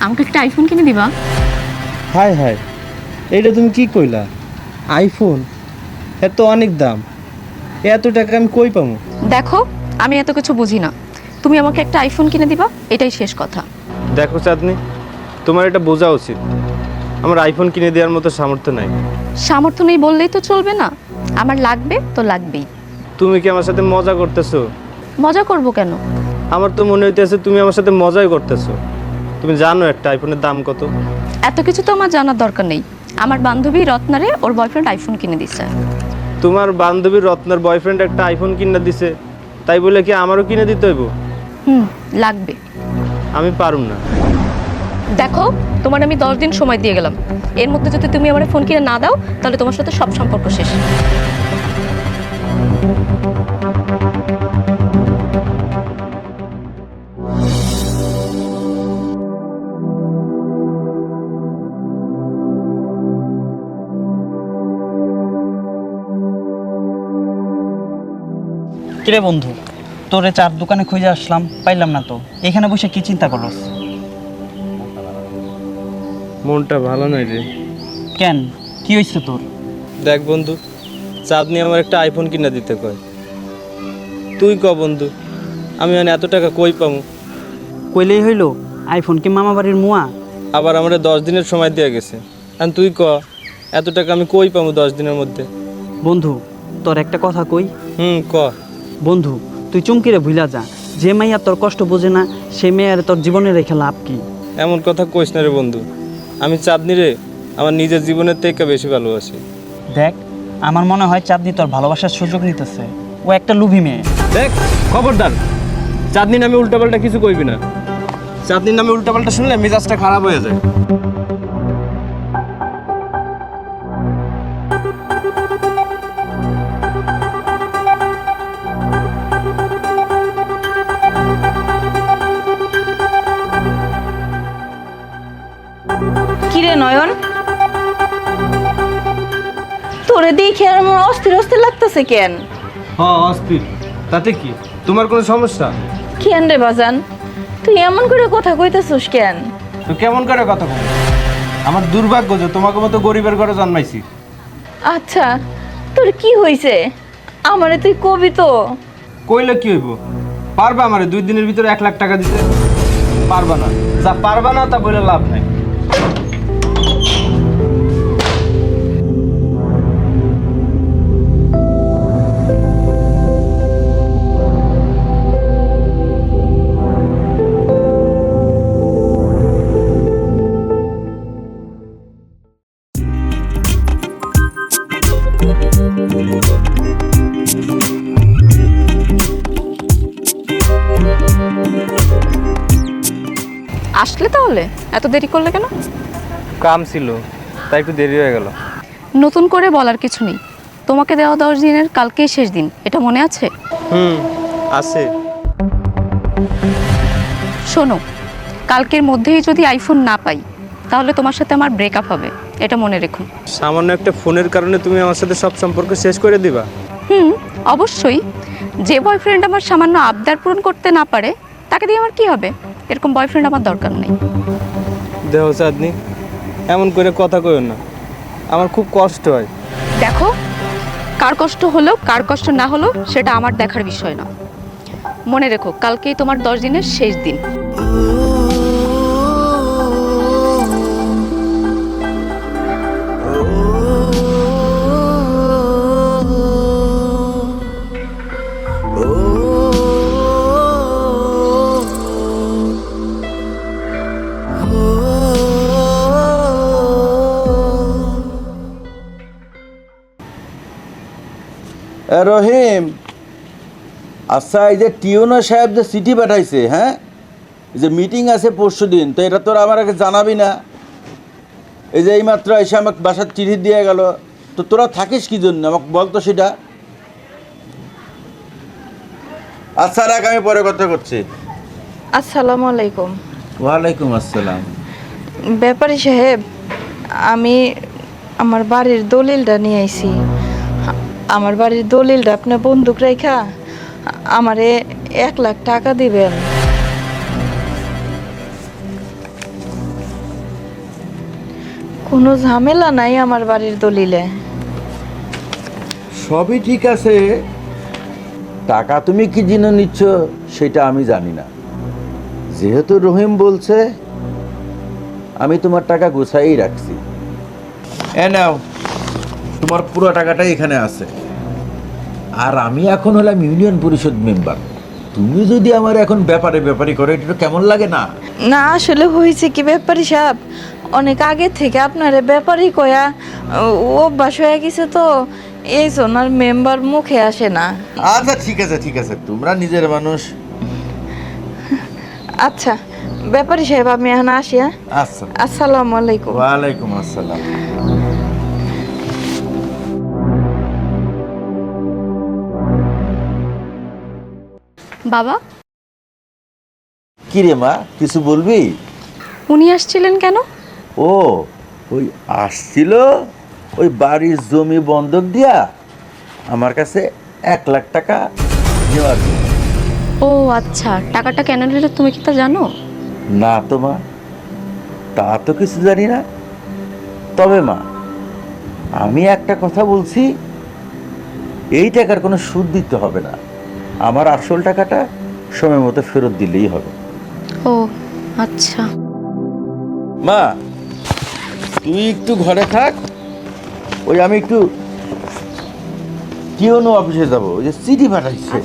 আমাকে একটা আইফোন কিনে দিবা? হাই হাই, এইটা তুমি কি কইলা? আইফোন এত অনেক দাম, এত টাকা আমি কই পাবো? দেখো, আমি এত কিছু বুঝি না। তুমি আমাকে একটা আইফোন কিনে দিবা, এটাই শেষ কথা। দেখো চাঁদনি, তোমার এটা বোঝা উচিত, আমার আইফোন কিনে দেওয়ার মতো সামর্থ্য নাই। সামর্থ্য নেই বললেই তো চলবে না, আমার লাগবে তো লাগবেই। তুমি কি আমার সাথে মজা করতেছো? মজা করব কেন? আমার তো মনে হইতেছে তুমি আমার সাথে মজাই করতেছো। তুমি জানো একটা আইফোনের দাম কত? এত কিছু তো আমার জানার দরকার নেই। আমার বান্ধবী রত্নারে ওর বয়ফ্রেন্ড আইফোন কিনে দিচ্ছে। তোমার বান্ধবী রত্নার বয়ফ্রেন্ড একটা আইফোন কিনে দিছে, তাই বলে কি আমারও কিনে দিতে হইব? লাগবে। আমি পারুম না। দেখো, তোমার আমি 10 দিন সময় দিয়ে গেলাম, এর মধ্যে যদি তুমি আমার ফোন কিনে না দাও তাহলে তোমার সাথে সব সম্পর্ক শেষ। কিরে বন্ধু, তোরে চার দোকানে খুঁজে আসলাম, পাইলাম না তো। এখানে বসে কি চিন্তা করস? মনটা ভালো নয় রে। কেন, কি হয়েছে তোর? দেখ বন্ধু, চাঁদনি আমার একটা আইফোন কিনে দিতে কয়। তুই ক বন্ধু, আমি মানে এত টাকা কই পামু? কইলেই হইল, আইফোন কি মামা বাড়ির মুয়া? আবার আমরা 10 দিনের সময় দেওয়া গেছে, আর তুই ক এত টাকা আমি কই পামু 10 দিনের মধ্যে? বন্ধু, তোর একটা কথা কই। ক। বন্ধু, তুই চুমকিরে ভুলা যা। যে মাইয়া তোর কষ্ট বোঝে না, সে মেয়ের তোর জীবনে রেখে লাভ কি? এমন কথা কইস না রে বন্ধু, আমি চাঁদনি রে আমার নিজের জীবনের থেকে বেশি ভালোবাসি। দেখ, আমার মনে হয় চাঁদনি তোর ভালোবাসার সুযোগ নিতেছে। ও একটা লুভি মেয়ে। দেখ খবরদার, চাঁদনি নামে উল্টাপাল্টা কিছু কইবি না। চাঁদনির নামে উল্টাপাল্টা শুনলে মেজাজটা খারাপ হয়ে যায়। কিরে নয়ন, তোরে দেখে আর আমার অস্থির অস্থির লাগতেছে কেন? অস্থির তাতে কি? তোমার কোনো সমস্যা? কেন রে বাজান, তুই এমন করে কথা কইতেছিস কেন? তো কেমন করে কথা বল? আমার দুর্ভাগ্য যে তোমাকে মতো গরিবের ঘরে জন্মাইছি। আচ্ছা, তোর কি হইছে? আমারে তুই কবি তো। কইলে কি হইব? পারবা আমারে 2 দিনের ভিতরে 1 লাখ টাকা দিতে? পারবা না, যা পারবা না তা বলে লাভ নাই। আসলে তাহলে এত দেরি করলে কেন? কাম ছিল তাই একটু দেরি হয়ে গেল। নতুন করে বলার কিছু নেই, তোমাকে দেওয়া 10 দিনের কালকেই শেষ দিন, এটা মনে আছে? আছে। শোনো, কালকের মধ্যেই যদি আইফোন না পাই তাহলে তোমার সাথে আমার ব্রেকআপ হবে, এটা মনে রেখো। সামান্য একটা ফোনের কারণে তুমি আমার সাথে সব সম্পর্ক শেষ করে দিবা? অবশ্যই। যে বয়ফ্রেন্ড আমার সামান্য আবদার পূরণ করতে না পারে তাকে দিয়ে আমার কি হবে? এরকম বয়ফ্রেন্ড আমার দরকার নেই। দেহ চাঁদনি, এমন করে কথা কইও না, আমার খুব কষ্ট হয়। দেখো, কার কষ্ট হলো কার কষ্ট না হলো সেটা আমার দেখার বিষয় না। মনে রেখো, কালকেই তোমার 10 দিনের শেষ দিন। রহিম, আচ্ছা, এই যে টিউনো সাহেব যে চিঠি পাঠাইছে, হ্যাঁ, এই যে মিটিং আছে পরশুদিন, তো এটা তোরা আমার আগে জানাবি না? এই যে এইমাত্র এসে আমাকে বাসার চিঠি দিয়ে গেল, তো তোরা থাকিস কি জন্য আমাকে বলতো সেটা? আচ্ছা রাখ, আমি পরে কথা করছি। আসসালামু আলাইকুম। ওয়ালাইকুম আসসালাম। ব্যাপারী সাহেব, আমি আমার বাড়ির দলিলটা নিয়ে আইছি। আমার বাড়ির দলিলটা আপনার বন্দুক রেখা আমারে 1 লাখ টাকা দিবেন। কোনো ঝামেলা নাই আমার বাড়ির দলিলে। সবই ঠিক আছে, টাকা তুমি কি জন্য নিচ্ছ সেটা আমি জানি না। যেহেতু রহিম বলছে, আমি তোমার টাকা গুছাই রাখছি। এ নাও, তোমার পুরো টাকাটাই এখানে আছে। আর আমি এখন হলাম ইউনিয়ন পরিষদ মেম্বার। তুমি যদি আমার এখন ব্যাপারে ব্যাপারি করো, এটা তো কেমন লাগে না? না আসলে হয়েছে কি ব্যাপারী সাহেব, অনেক আগে থেকে আপনারে ব্যাপারই কয়া অভ্যাস হয়ে গেছে, তো এই সোনার মেম্বার মুখে আসে না। আচ্ছা ঠিক আছে ঠিক আছে, তোমরা নিজের মানুষ। আচ্ছা ব্যাপারী সাহেব, আমি এখন আসি। হ্যাঁ, আচ্ছা, আসসালামু আলাইকুম। ওয়ালাইকুম আসসালাম। বাবা, কি রে মা, কিছু বলবি? উনি আসছিলেন কেন? ও, ওই আসছিল ওই বাড়ির জমি বন্ধক দিয়া আমার কাছে 1,00,000 টাকা নেওয়ার জন্য। ও আচ্ছা, টাকাটা কেন নিলে তুমি কি তা জানো? না তো মা, তা তো কিছু জানি না। তবে মা, আমি একটা কথা বলছি, এই টাকার কোনো সুদ দিতে হবে না। আমার আসল টাকাটা সময় মতো ফেরত দিলেই হবে। ও আচ্ছা। মা, তুই একটু ঘরে থাক, ওই আমি একটু টিওনো অফিসে যাবো, ওই যে চিঠি পাঠাইছে।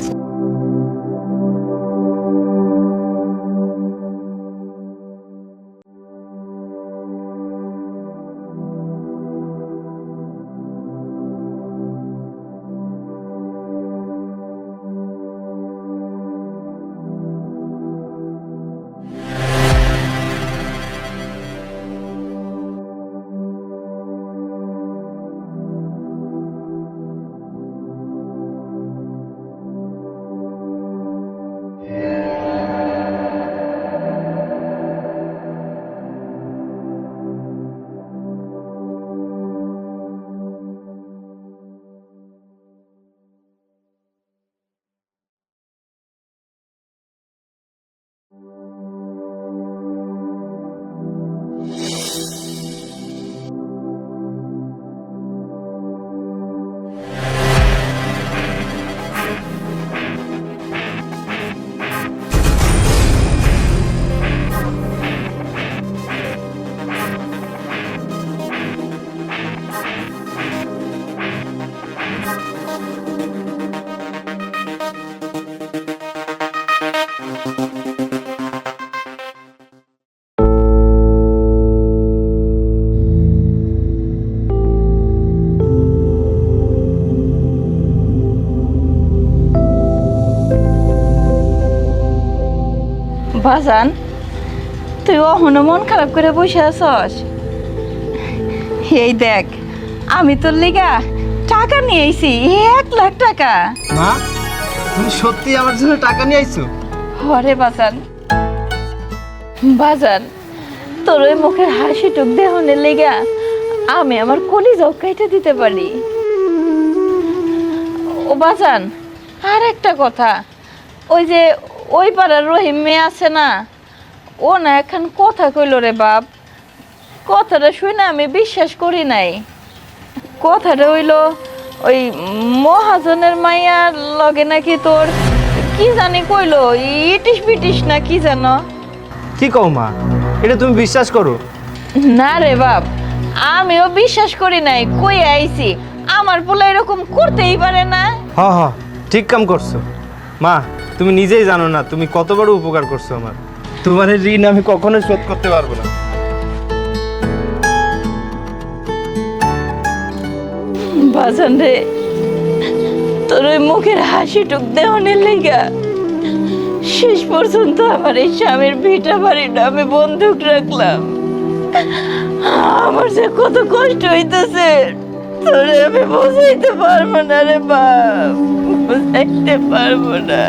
বাজান, তুই অহনো মন খারাপ করে বসে আছস? এই দেখ, আমি তোর লিগা টাকা নিয়ে আইছি, 1,00,000 টাকা। মা, তুমি সত্যি আমার জন্য টাকা নিয়ে আইছো? হরে বাজান, বাজান তোর ওই মুখের হাসিটুক দেহনের লিগা আমি আমার কলিজাও কেটে দিতে পারি। ও বাজান, আর একটা কথা, ওই যে ওই পাড়ার রহিম মেয়ে আছে না, ও না এখন কথা কইল রে বাপ। কথাটা শুনে আমি বিশ্বাস করি নাই। কথাটা হইল ওই মহাজনের মাইয়ার লগে নাকি তোর কি জানি কইল, ইটিস পিটিস না কি জানো। কি কও মা, এটা তুমি বিশ্বাস করো? না রে বাপ, আমিও বিশ্বাস করি নাই, কই আইছি আমার পোলা এরকম করতেই পারে না। হ হ, ঠিক কাম করছো মা। তুমি নিজেই জানো না তুমি কত বড় উপকার করছো আমার। তোমার এই ঋণ আমি কখনোই শোধ করতে পারবো না। বাজান রে, তোর ওই মুখের হাসিটুক দেওয়ানের লেগা শেষ পর্যন্ত আমার এই স্বামীর ভিটা বাড়িটা আমি বন্ধুক রাখলাম। আমার যে কত কষ্ট হইতেছে তোরে আমি বুঝাইতে পারবো না রে বাপ, বুঝাইতে পারবো না।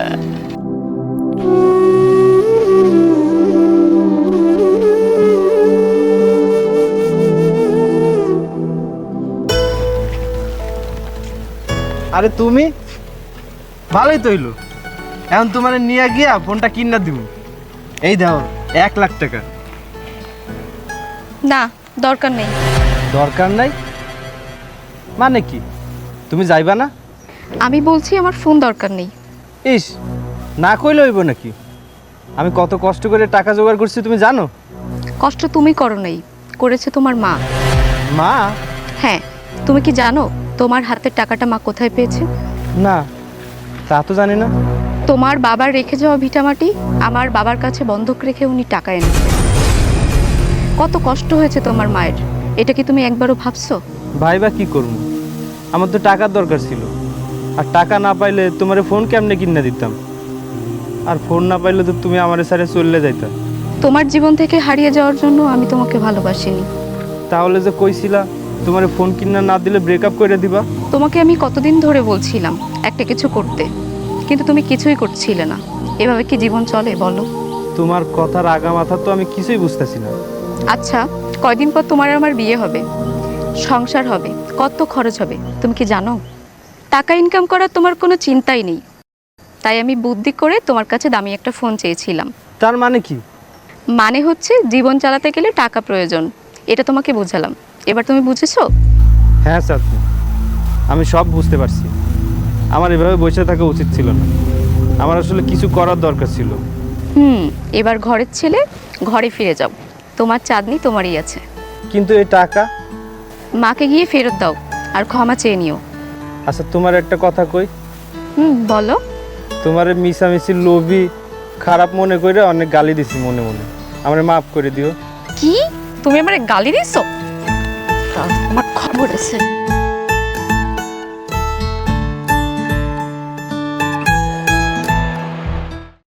আরে তুমি ভালোই তো হইলো, এখন তোমার নিয়ে গিয়া ফোনটা কিনা দিব। এই দাও 1,00,000 টাকা। না, দরকার নেই। দরকার নাই মানে কি? তুমি যাইবা না? আমি বলছি আমার ফোন দরকার নেই। ইস, না কইলে হইব নাকি? আমি কত কষ্ট করে টাকা জোগাড় করছি তুমি জানো? কষ্ট তুমি করো নাই, করেছে তোমার মা। মা? হ্যাঁ, তুমি কি জানো তোমার হাতের টাকাটা মা কোথায় পেয়েছে? না, তা তো জানি না। তোমার বাবার রেখে যাওয়া ভিটামাটি আমার বাবার কাছে বন্ধক রেখে উনি টাকা এনেছে। কত কষ্ট হয়েছে তোমার মায়ের, এটা কি তুমি একবারও ভাবছো? ভাইবা কি করবো, আমার তো টাকার দরকার ছিল। আর টাকা না পাইলে তোমার ফোন কেমনে কিনে দিতাম, আর ফোন না পাইলে তো তুমি আমার সাথে চললে যাইতা। তোমার জীবন থেকে হারিয়ে যাওয়ার জন্য আমি তোমাকে ভালোবাসিনি। তাহলে যে কইছিলা তোমার ফোন কিনা না দিলে ব্রেকআপ করে দিবা। তোমাকে আমি কতদিন ধরে বলছিলাম একটা কিছু করতে, কিন্তু তুমি কিছুই করছিলে না। এভাবে কি জীবন চলে বলো? তোমার কথার আগা মাথা তো আমি কিছুই বুঝতেছি না। আচ্ছা, কয়দিন পর তোমার আর আমার বিয়ে হবে, সংসার হবে, কত খরচ হবে তুমি কি জানো? টাকা ইনকাম করার তোমার কোনো চিন্তাই নেই, তাই আমি বুদ্ধি করে তোমার কাছে দামি একটা ফোন চেয়েছিলাম। তার মানে কি? মানে হচ্ছে জীবন চালাতে গেলে টাকা প্রয়োজন, এটা তোমাকে বুঝালাম। এবার তুমি বুঝেছো? হ্যাঁ চাচি, আমি সব বুঝতে পারছি। আমার এভাবে বসে থাকা উচিত ছিল না, আমার আসলে কিছু করার দরকার ছিল। এবার ঘরের ছেলে ঘরে ফিরে যাও, তোমার চাঁদনি তোমারই আছে। কিন্তু এই টাকা? মাকে গিয়ে ফেরত দাও আর ক্ষমা চেয়ে নিও। আচ্ছা তোমার একটা কথা কই। বলো। তোমার মিশামিশি লোভী খারাপ মনে করে অনেক গালি দিছি মনে মনে, আমার মাফ করে দিও। কি তুমি আমারে গালি দিছো? আমার খবর আছে।